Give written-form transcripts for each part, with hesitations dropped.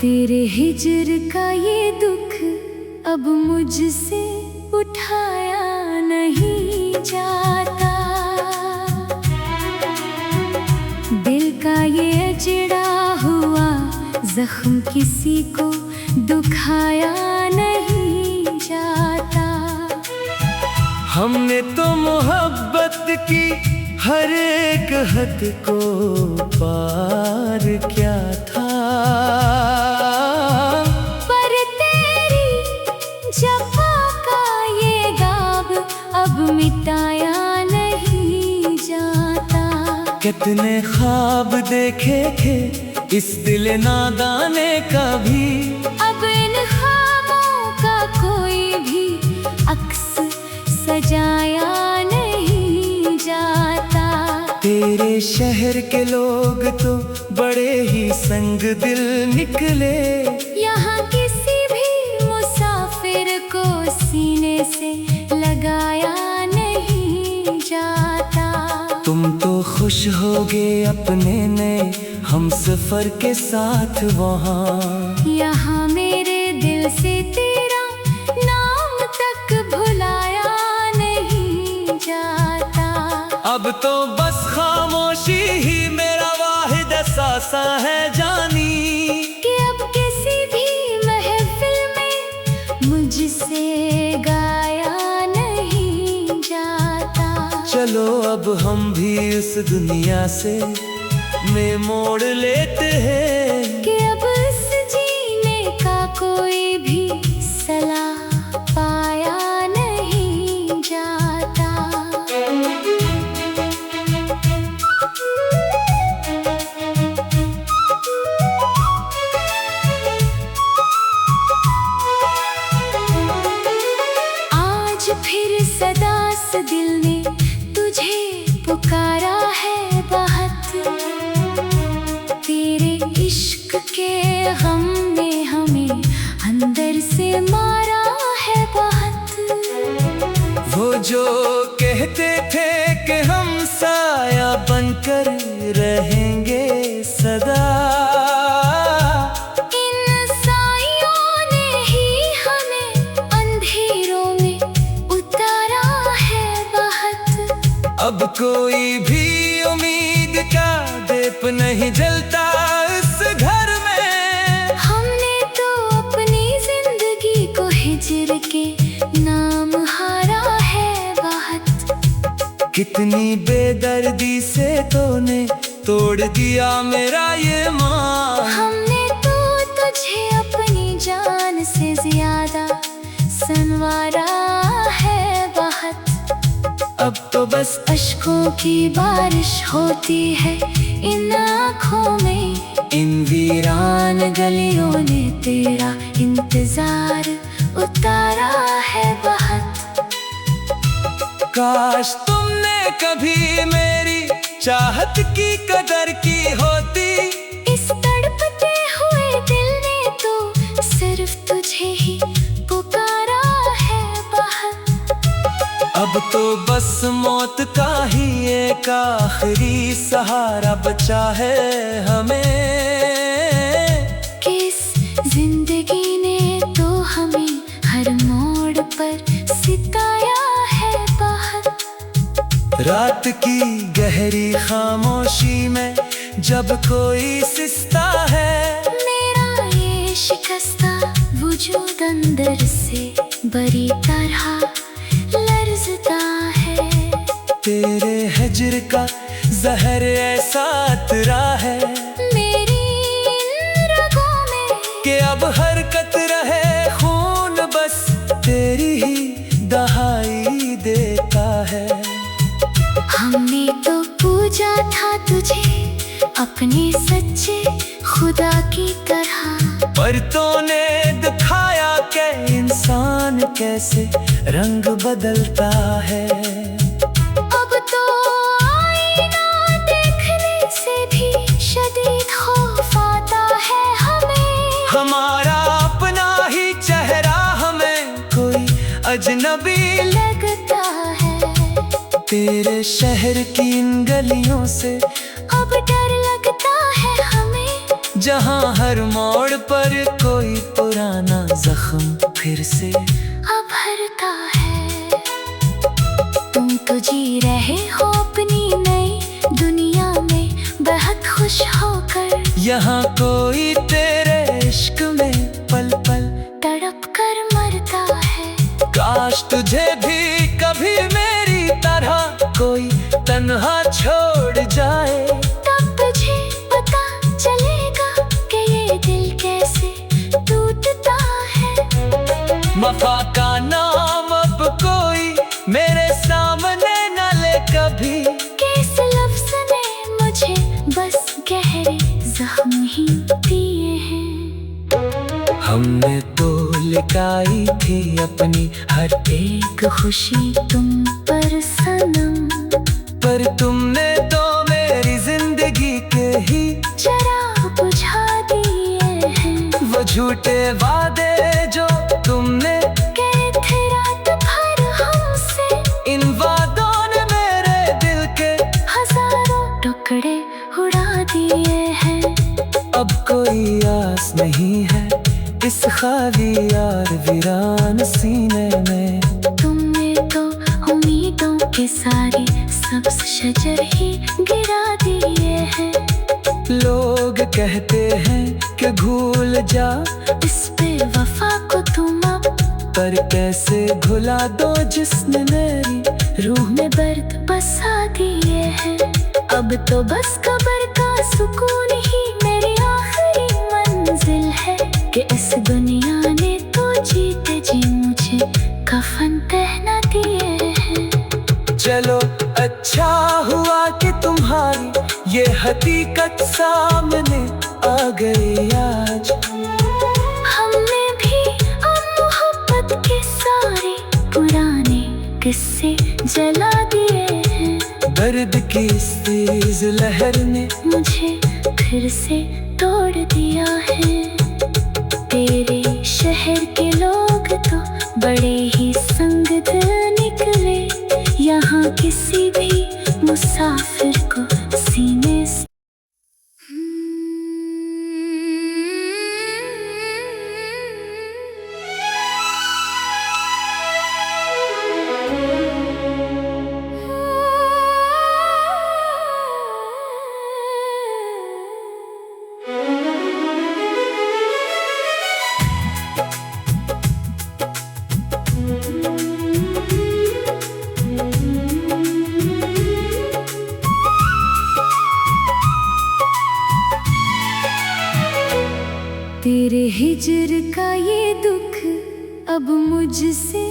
तेरे हिज्र का ये दुख अब मुझसे उठाया नहीं जाता। दिल का ये अजड़ा हुआ जख्म किसी को दुखाया नहीं जाता। हमने तो मोहब्बत की हर एक हद को पार किया था, पर तेरी जफा का ये गाब अब मिटाया नहीं जाता। कितने ख्वाब देखे थे इस दिल नादाने का भी, अब इन ख्वाबों का कोई भी अक्स सजाया नहीं जाता। तेरे शहर के लोग तो बड़े ही संग दिल निकले, यहाँ किसी भी मुसाफिर को सीने से लगाया नहीं जाता। तुम तो खुश होगे अपने नए हम सफर के साथ वहाँ, यहाँ मेरे दिल से तेरा नाम तक भुलाया नहीं जाता। अब तो बस खामोशी ही मेरा वाहिद एहसासा है जानी, कि अब किसी भी महफिल में मुझसे गाया नहीं जाता। चलो अब हम भी इस दुनिया से में मोड़ लेते हैं, कि अब इस जीने का कोई भी सला पाया नहीं जाता। आज फिर सदा से दिल ने तुझे पुकारा है बहुत, तेरे इश्क के गम ने हमें अंदर से मारा है बहुत। वो जो कहते थे कि हम साया बनकर रहेंगे सदा, इन साइयों ने ही हमें अंधेरों में उतारा है बहुत। अब कोई भी उम्मीद का दीप नहीं जलता इस घर में, हमने तो अपनी जिंदगी को हिज्र के नाम हारा है बहुत। कितनी बेदर्दी से तूने तोड़ दिया मेरा ये मान, हमने तो तुझे अपनी जान से ज्यादा संवारा है बहुत। अब तो बस अश्कों की बारिश होती है इन आँखों में, इन वीरान गलियों ने तेरा इंतजार उतारा है बहुत। काश तुमने कभी मेरी चाहत की कदर की होती, इस तड़पते हुए दिल ने तो सिर्फ तुझे ही पुकारा है बहुत। अब तो बस मौत का ही एक आखिरी सहारा बचा है हमें, कि इस जिंदगी ने तो हमें हर मोड़ पर सिताया है बहुत। रात की गहरी खामोशी में जब कोई सिसता है, मेरा ये शिकस्ता वजूद अंदर से बड़ी तरह लर्ज़ता है। तेरे हिज्र का जहर ऐसा अतरा है मेरी इन रगों में, कि अब हरकत रहे खून बस तेरी ही दहाई देता है। हमने तो पूजा था तुझे अपने सच्चे खुदा की तरह, पर तूने दिखाया कि इंसान कैसे रंग बदलता है। अब तो आईना देखने से भी शदीद खौफ आता है हमें, हमारा अपना ही चेहरा हमें कोई अजनबी लगता है। तेरे शहर की इन गलियों से अब डर लगता है हमें, जहाँ हर मोड़ पर जख्म फिर से अब भरता है। तुम तो जी रहे हो अपनी नई दुनिया में बेहद खुश होकर। यहाँ कोई तेरे इश्क में पल पल तड़प कर मरता है। काश तुझे भी कभी मेरी तरह कोई तन्हा छोड़ जाए। तब तुझे पता चलेगा कि ये दिल कैसे टूटता है। वफा का नाम अब कोई मेरे सामने न ले कभी। किस लफ्ज़ ने मुझे बस गहरे जख्म ही दिए हैं। हमने तो लिखाई थी अपनी हर एक खुशी तुम पर सनम, पर तुमने तो मेरी जिंदगी के ही चिराग बुझा दिए हैं। वो झूठे वादे जो तुमने कहे थे रात भर हमसे, इन वादों ने मेरे दिल के हजारों टुकड़े उड़ा दिए हैं। अब कोई आस नहीं है इस खाली यार वीरान सीने में। तुमने तो उम्मीदों के सारे सब्ज शजर ही गिरा दिए हैं। लोग कहते हैं कि भूल जा इस बेवफा को तुम अब, पर कैसे भुला दो जिसने मेरी रूह में दर्द बसा दिए हैं। अब तो बस कब्र का सुकून ही मेरी आखिरी मंजिल है कि इस दुनिया ने तो जीते जी मुझे कफन पहना दिए हैं। चलो अच्छा हुआ कि तुम्हारी ये हकीकत सामने आ गई आज। हमने भी अब मोहब्बत के सारे पुराने किस्से जला दिए हैं। दर्द की इस तेज लहर ने मुझे फिर से तोड़ दिया है। तेरे शहर के लोग तो बड़े ही संग दिल निकले। यहाँ किसी भी मुसाफिर को सीने से तेरे हिजर का ये दुख अब मुझसे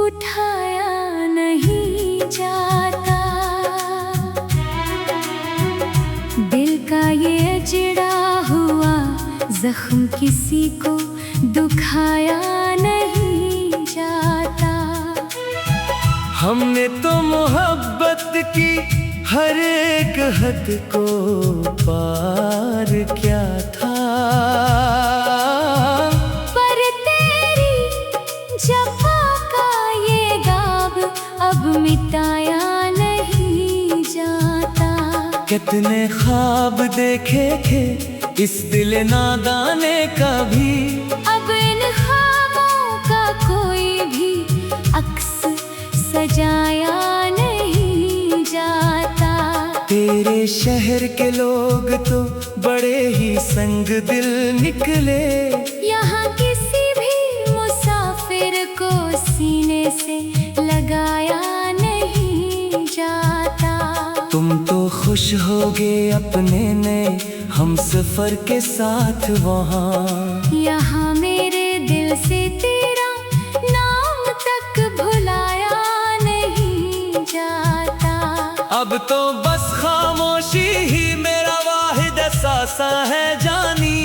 उठाया नहीं जाता। दिल का ये अजड़ा हुआ जख्म किसी को दुखाया नहीं जाता। हमने तो मोहब्बत की हर एक हद को पार किया था, पर तेरी जफा का ये गाब अब मिटाया नहीं जाता। कितने ख्वाब देखे थे इस दिल नादाने का भी। अब इन ख्वाबों का कोई भी अक्स सजाया नहीं जाता। तेरे शहर के लोग तो बड़े ही संग दिल निकले। यहाँ किसी भी मुसाफिर को सीने से लगाया नहीं जाता। तुम तो खुश होगे अपने ने हम सफर के साथ वहाँ। यहाँ मेरे दिल से तेरा नाम तक भुलाया नहीं जाता। अब तो बस खामोशी ही मेरा वाहिद एहसासा है जानी,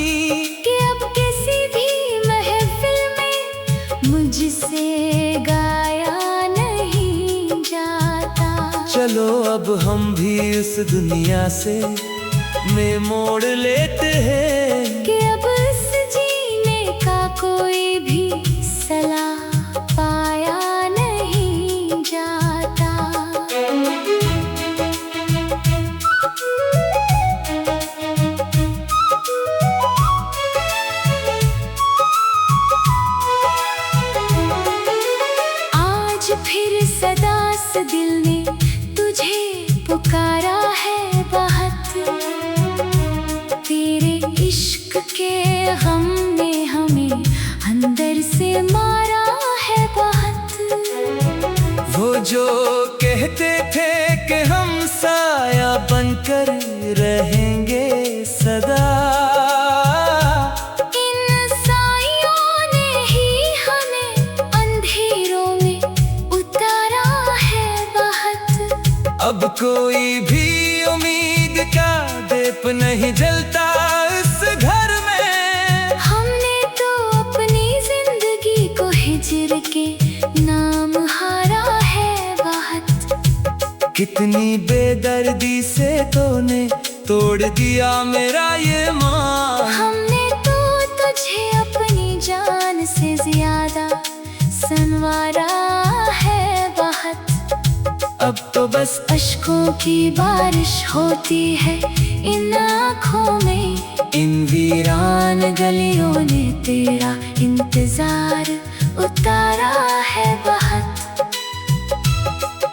कि अब किसी भी महफिल में मुझसे गाया नहीं जाता। चलो अब हम भी इस दुनिया से में मोड़ लेते हैं। कि अब इस जीने का कोई भी सला पाया नहीं जाता। इश्क के गम ने हमें अंदर से मारा है बहुत। वो जो कहते थे कि हम साया बनकर रहेंगे सदा, इन सायों ने ही हमें अंधेरों में उतारा है बहुत। अब कोई भी उम्मीद का दीप नहीं जलता इस घर में। हमने तो अपनी जिंदगी को हिजर के नाम हारा है बहुत। कितनी बेदर्दी से तूने तोड़ दिया मेरा ये मान। हमने तो तुझे अपनी जान से ज्यादा संवारा है बहुत। अब तो बस अश्कों की बारिश होती है इन आँखों में। इन वीरान गलियों ने तेरा इंतजार उतारा है बहुत।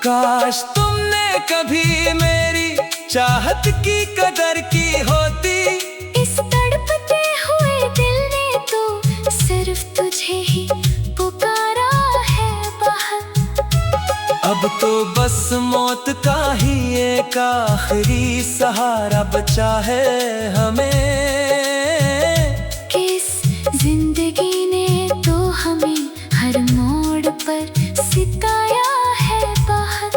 काश तुमने कभी मेरी चाहत की कदर की होती। इस तड़पते हुए दिल ने तो सिर्फ तुझे ही पुकारा है बहुत। अब तो बस मौत का ही एक आखिरी सहारा बचा है हमें। किस जिंदगी ने तो हमें हर मोड़ पर सिताया है बहुत।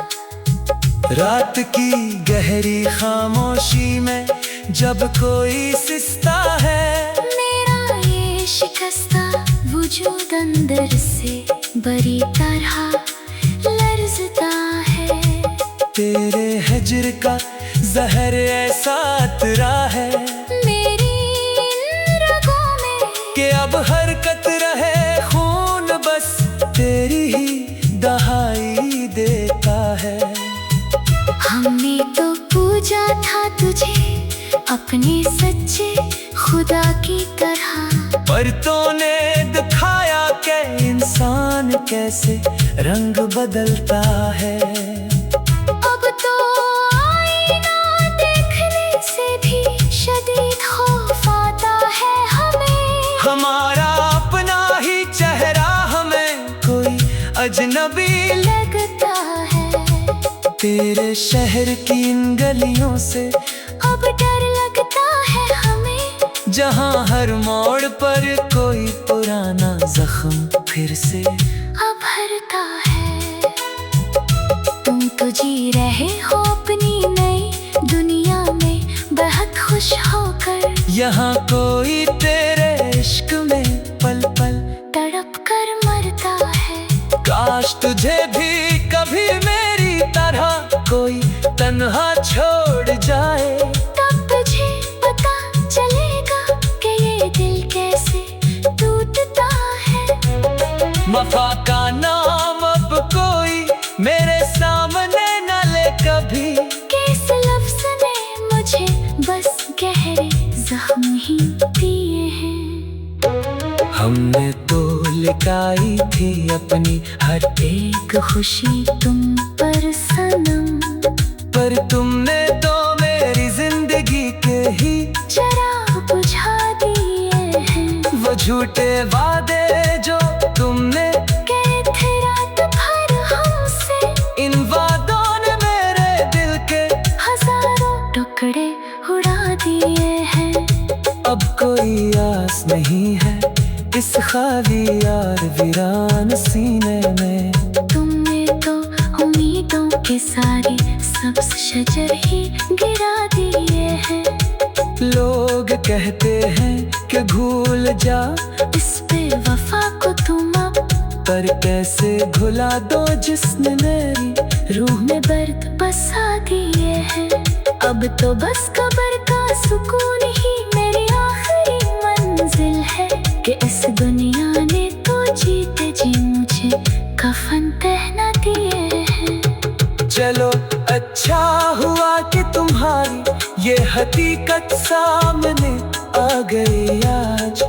रात की गहरी खामोशी में जब कोई सिसता है, मेरा ये शिकस्ता वजूद अंदर से बड़ी तरह लर्ज़ता है। तेरे हिज्र का जहर ऐसा अतरा है मेरी इन रगों में कि अब हरकत रहे खून बस तेरी ही दहाई देता है। हमने तो पूजा था तुझे अपने सच्चे खुदा की तरह, पर तूने दिखाया कि इंसान कैसे रंग बदलता है। अब तो आईना देखने से भी शदीद खौफ आता है हमें। हमारा अपना ही चेहरा हमें कोई अजनबी लगता है। तेरे शहर की इन गलियों से अब डर लगता है हमें, जहाँ हर मोड़ पर कोई पुराना जख्म फिर से अब भरता है। तुम तो जी रहे हो अपनी नई दुनिया में बहुत खुश होकर। यहाँ कोई तेरे इश्क में पल पल तड़प कर मरता है। काश तुझे भी कभी मेरी तरह कोई तन्हा छोड़ जाए। तब तुझे पता चलेगा कि ये दिल कैसे टूटता है। वफा का नाम अब कोई मेरे सामने न ले कभी। किस लफ्ज़ ने मुझे बस गहरे जख्म ही दिए हैं। हमने तो लिखाई थी अपनी हर एक खुशी तुम पर सनम, पर तुमने तो मेरी जिंदगी के ही जरा बुझा दिए हैं। वो झूठे वादे जो तुमने कहे थे रात भर हमसे, इन वादों ने मेरे दिल के हजारों टुकड़े उड़ा दिए हैं। अब कोई आस नहीं है इस खाली यार वीरान सीने में। तुमने तो उम्मीदों के सारे सब्ज शजर ही गिरा दिए हैं। लोग कहते हैं कि भूल जा इस बेवफा को तुम अब, पर कैसे भुला दो जिसने मेरी रूह में दर्द बसा दिए हैं। अब तो बस कब्र का सुकून ही मेरी आखिरी मंजिल है कि इस दुनिया ने तो जीते जी मुझे कफन पहना दिए हैं। चलो अच्छा हुआ कि तुम्हारी ये हकीकत सामने आ गई आज।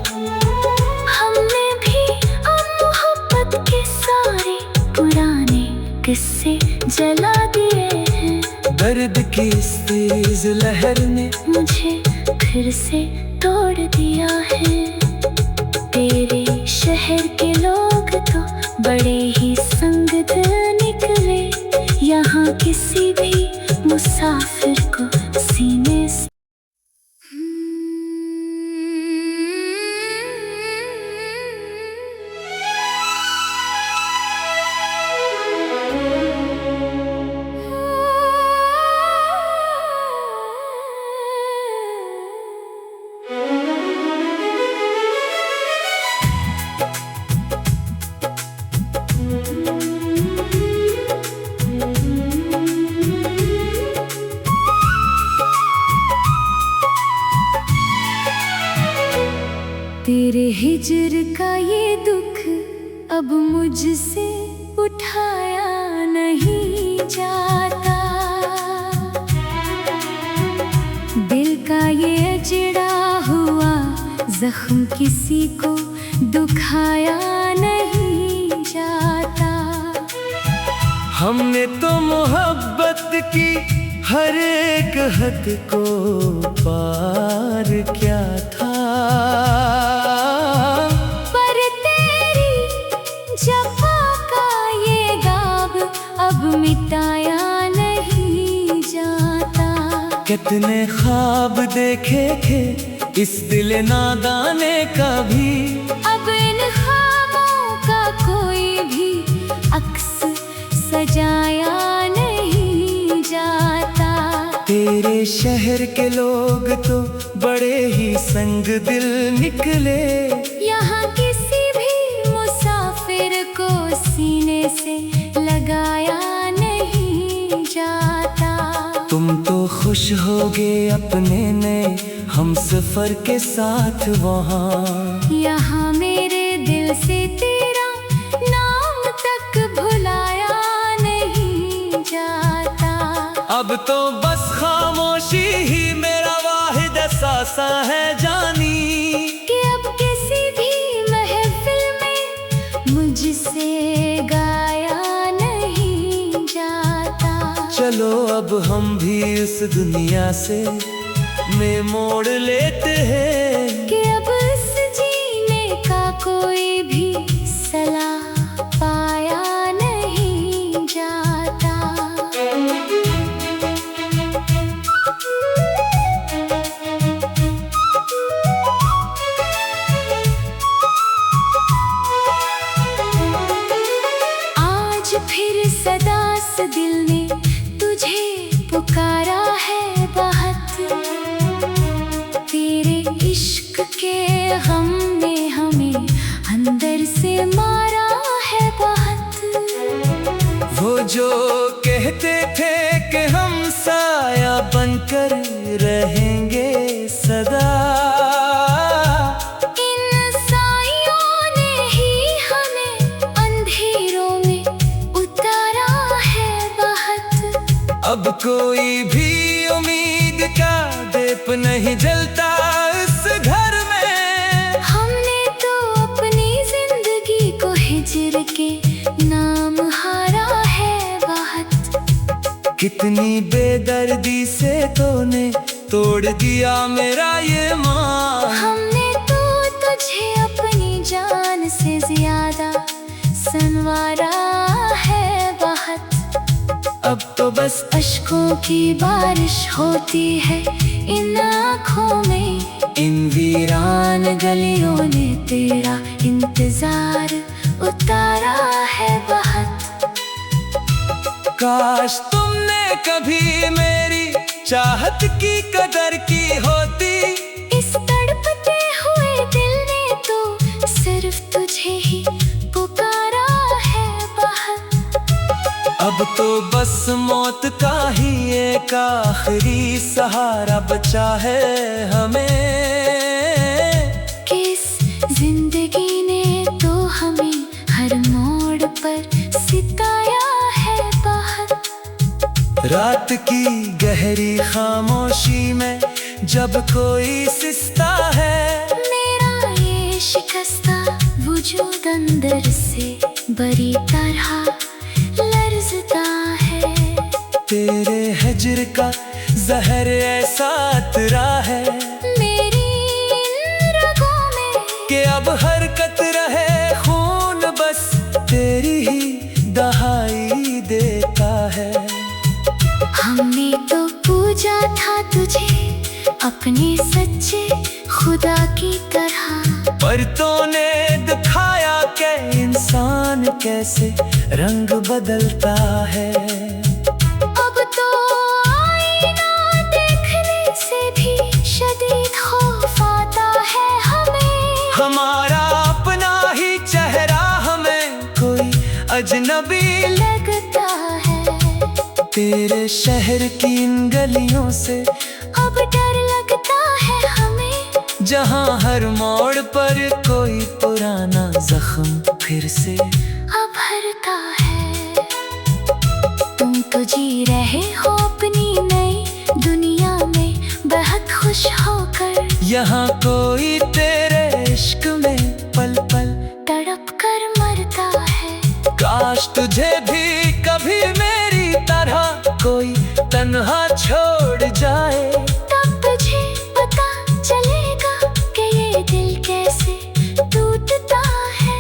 हमने भी अब मोहब्बत के सारे पुराने किस्से जला दिए हैं। दर्द की इस तेज लहर ने मुझे फिर से तोड़ दिया है। तेरे शहर के लोग तो बड़े ही संग दिल निकले, यहाँ किसी भी मुसाफिर को सीने से तेरे हिज्र का ये दुख अब मुझसे उठाया नहीं जाता। दिल का ये अजड़ा हुआ जख्म किसी को दुखाया नहीं जाता। हमने तो मोहब्बत की हर एक हद को पार किया था, पर तेरी जफा का ये दाग अब मिटाया नहीं जाता। कितने ख्वाब देखे थे इस दिल नादाने का भी, अब इन ख्वाबों का कोई भी अक्स सजाया नहीं जाता। तेरे शहर के लोग तो बड़े ही संग दिल निकले, यहाँ किसी भी मुसाफिर को सीने से लगाया नहीं जाता। तुम तो खुश होगे अपने नए हम सफर के साथ वहाँ, यहाँ मेरे दिल से तेरा नाम तक भुलाया नहीं जाता। अब तो बस खामोशी ही मेरा वाहिद एहसासा है जानी, कि अब किसी भी महफिल में मुझसे गाया नहीं जाता। चलो अब हम भी इस दुनिया से में मोड़ लेते हैं, कि अब इस जीने का कोई भी सला पाया नहीं जाता। आज फिर सदा से दिल ने तुझे पुकारा है बहुत, तेरे इश्क के गम ने हमें अंदर से मारा है बहुत। वो जो कहते थे कि हम साया बनकर रहेंगे सदा, इन साइयों ने ही हमें अंधेरों में उतारा है बहुत। अब कोई भी उम्मीद का दीप नहीं जलता इस घर में, हमने तो अपनी जिंदगी को हिज्र के नाम हारा है बहुत। कितनी बेदर्दी से तूने तोड़ दिया मेरा ये मान, हमने तो तुझे अपनी जान से ज्यादा संवारा है बहुत। अब तो बस अश्कों की बारिश होती है इन आँखों में, इन वीरान गलियों ने तेरा इंतजार उतारा है बहुत। काश तुमने कभी मेरी चाहत की कदर की होती, इस तड़पते हुए दिल ने तो सिर्फ तुझे ही पुकारा है बहुत। अब तो बस मौत का ही एक आखिरी सहारा बचा है हमें, कि इस जिंदगी ने तो हमें हर मोड़ पर सिताया है बहुत। रात की गहरी खामोशी में जब कोई सिसता है, मेरा ये शिकस्ता वजूद अंदर से बड़ी तरह लर्ज़ता है। तेरे हिज्र का जहर ऐसा अतरा है, तेरी ही दहाई देता है। हमने तो पूजा था तुझे अपने सच्चे खुदा की तरह, पर तूने दिखाया कि इंसान कैसे रंग बदलता है। अब तो आईना देखने से भी शदीद खौफ आता है हमें। हमारा अपना ही चेहरा हमें कोई अजनबी लगता है। तेरे शहर की इन गलियों से अब डर लगता है हमें, जहाँ हर मोड़ पर कोई पुराना जख्म फिर से भरता है। तुम तो जी रहे हो अपनी नई दुनिया में बहुत खुश होकर, यहाँ कोई तेरे इश्क में पल पल तड़प कर मरता है। काश तुझे भी कभी मेरी तरह कोई तन्हा छोड़ जाए, तब तुझे पता चलेगा कि ये दिल कैसे टूटता है।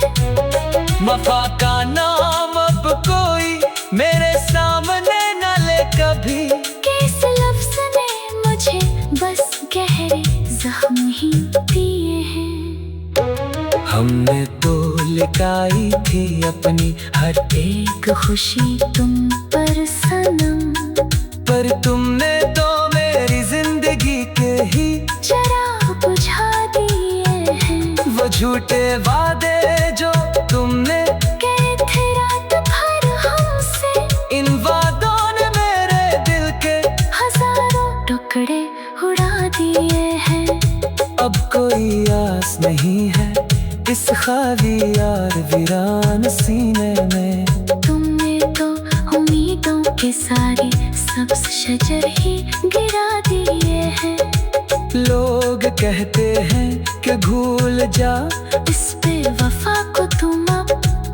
वफा का नाम अब कोई मेरे सामने न ले कभी, किस लफ्ज़ ने मुझे बस गहरे जख्म ही दिए हैं। हमने तो लुटाई थी अपनी हर एक खुशी तुम पर सनम, पर तुमने तो मेरी जिंदगी के ही चिराग बुझा दिए हैं। वो झूठे वादे जो तुमने कहे थे रात भर हमसे, इन वादों ने मेरे दिल के हजारों टुकड़े उड़ा दिए हैं। अब कोई आस नहीं है इस खाली यार वीरान सीने में। तुमने तो उम्मीदों के सारे सब्ज शजर ही गिरा दिए हैं। लोग कहते हैं कि भूल जा इस पे वफा को तुम अब,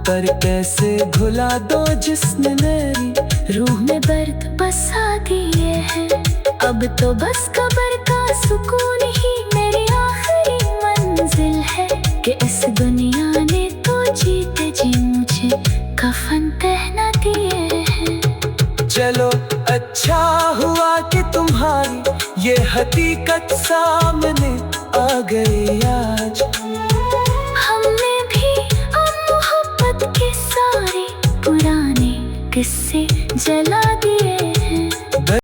पर कैसे भुला दो जिसने मेरी रूह में दर्द बसा दिए हैं। अब तो बस कब्र का सुकून ही मेरी आखिरी मंजिल है, कि इस दुनिया ने तो जीते जी मुझे कफन पहना दिए हैं। चलो अच्छा हुआ कि तुम्हारी ये हकीकत सामने आ गई।